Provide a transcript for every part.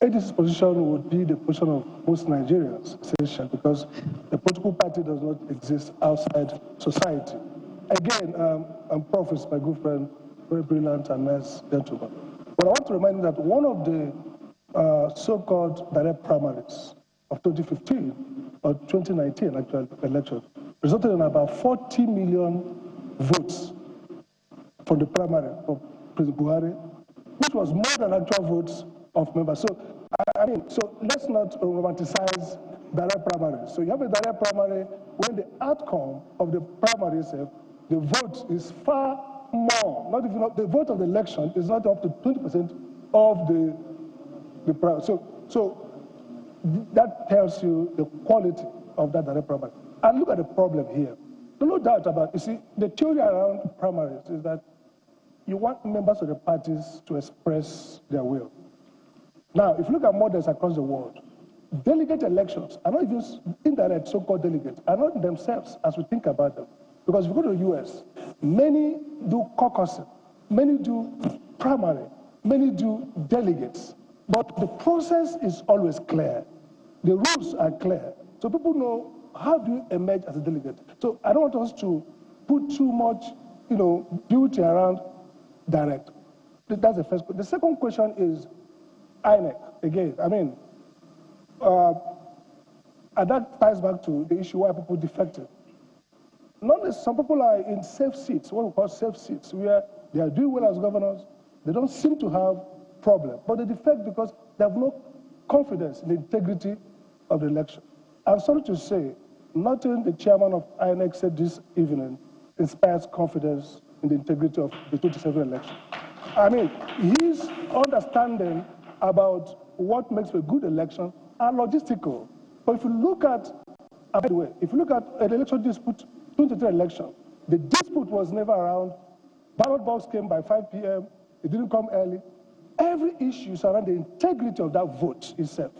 ADC's position would be the position of most Nigerians, essentially, because the political party does not exist outside society. Again, Prof is my good friend, very brilliant and nice gentleman. But I want to remind you that one of the so-called direct primaries of 2015 or 2019 actual election resulted in about 40 million votes for the primary of President Buhari, which was more than actual votes of members. So, so let's not romanticize direct primaries. So you have a direct primary when the outcome of the primary itself, the vote is far more, not even the vote of the election is not up to 20% of the primary. So that tells you the quality of that direct primary. And look at the problem here. No doubt about it. You see, the theory around primaries is that you want members of the parties to express their will. Now, if you look at models across the world, delegate elections are not even indirect so-called delegates, are not themselves as we think about them. Because if you go to the US, many do caucusing, many do primary, many do delegates. But the process is always clear. The rules are clear. So people know how do you emerge as a delegate. So I don't want us to put too much, beauty around direct. That's the first question. The second question is INEC. Again, and that ties back to the issue why people defected. Some people are in safe seats, what we call safe seats, where they are doing well as governors. They don't seem to have problem, but they defect because they have no confidence in the integrity of the election. I'm sorry to say, nothing the chairman of INEC said this evening inspires confidence in the integrity of the 2027 election. His understanding about what makes a good election are logistical. But if you look at, by the way, if you look at an election dispute, 2023 election, the dispute was never around. Ballot box came by 5 p.m. It didn't come early. Every issue is around the integrity of that vote itself.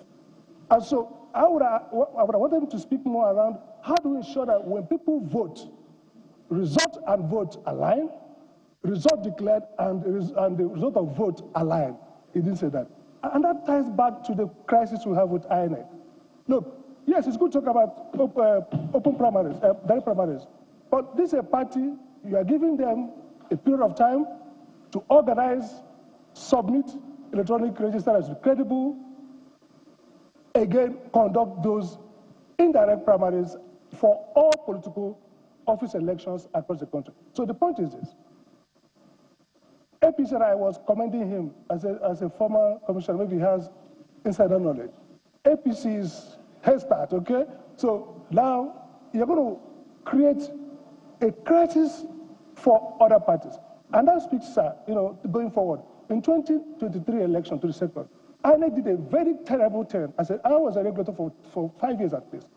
And so I would want them to speak more around how do we ensure that when people vote, result and vote align, result declared and the result of vote align. He didn't say that. And that ties back to the crisis we have with INEC. Look, yes, it's good to talk about open primaries, direct primaries. But this is a party, you are giving them a period of time to organize, submit electronic register as credible, again, conduct those indirect primaries for all political office elections across the country. So the point is this. AP said I was commending him as a former commissioner, maybe he has insider knowledge. APC's head start, okay? So now you're going to create a crisis for other parties. And that speaks, sir, going forward. In 2023 election, to the second, INEC did a very terrible thing. I was a regulator for 5 years at least.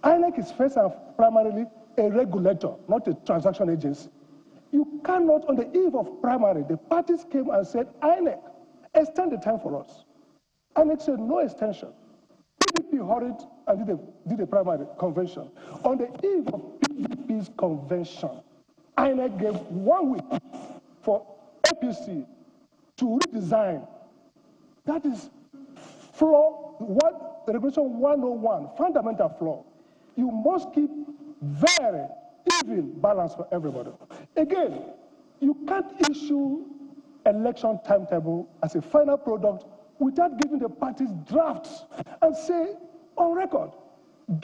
INEC is first and primarily a regulator, not a transaction agency. You cannot, on the eve of primary, the parties came and said, INEC, extend the time for us. INEC said, no extension. PDP hurried and did a primary convention. On the eve of PDP's convention, INEC gave 1 week for APC to redesign. That is Regulation 101, fundamental flaw. You must keep very even balance for everybody. Again, you can't issue election timetable as a final product without giving the parties drafts and say, on record,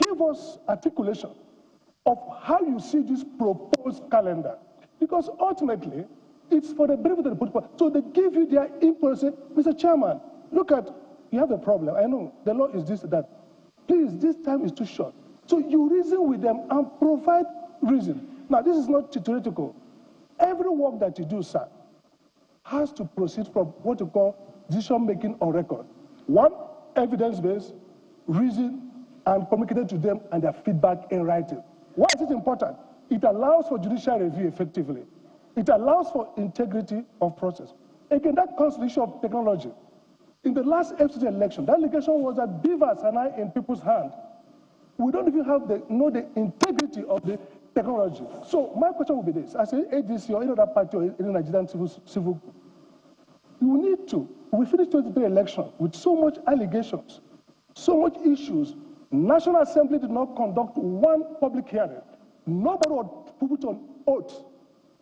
give us articulation of how you see this proposed calendar. Because ultimately, it's for the benefit of the political party. So they give you their input and say, Mr. Chairman, look at, you have a problem. I know, the law is this, that. Please, this time is too short. So you reason with them and provide reason. Now, this is not theoretical. Every work that you do, sir, has to proceed from what you call decision-making on record. One, evidence-based, reason, and communicated to them and their feedback in writing. Why is it important? It allows for judicial review effectively. It allows for integrity of process. Again, that comes to the issue of technology. In the last FCT election, that allegation was that beavers are now in people's hands. We don't even know the integrity of the technology. So my question would be this. As an ADC or any other party or any Nigerian civil group, you need to. We finished 2023 election with so much allegations, so much issues. National Assembly did not conduct one public hearing. Nobody would put on oath,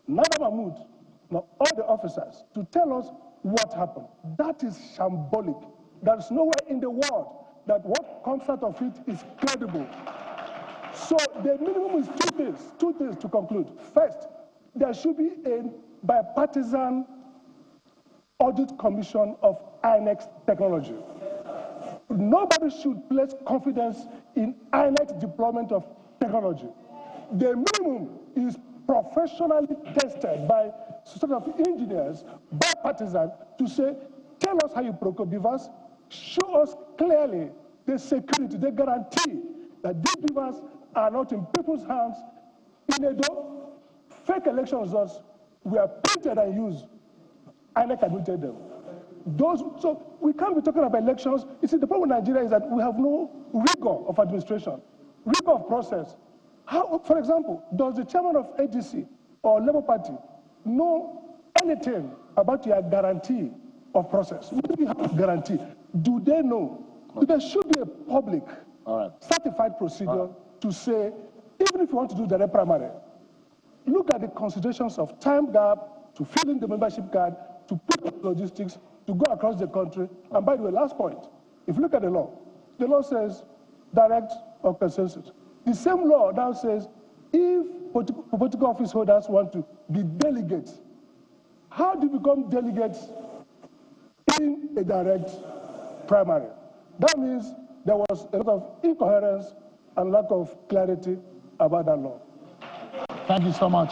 neither Mahmoud, nor all the officers, to tell us what happened. That is shambolic. There is nowhere in the world that what comes out of it is credible. So the minimum is two things to conclude. First, there should be a bipartisan audit commission of INEC technology. Nobody should place confidence in INEC deployment of technology. The minimum is professionally tested by sort of engineers, bipartisan, to say, tell us how you procure beavers, show us clearly the security, the guarantee that these beavers are not in people's hands. In Edo, fake election results were printed and used. INEC admitted them. So we can't be talking about elections. You see, the problem with Nigeria is that we have no rigor of administration, rigor of process. How, for example, does the chairman of AGC or Labour Party know anything about your guarantee of process? What do you have guarantee? Do they know? Okay. There should be a public certified procedure to say, even if you want to do the primary, look at the considerations of time gap, to fill in the membership card, to put logistics, to go across the country. And by the way, last point, if you look at the law says direct or consensus. The same law now says if political office holders want to be delegates, how do you become delegates in a direct primary? That means there was a lot of incoherence and lack of clarity about that law. Thank you so much.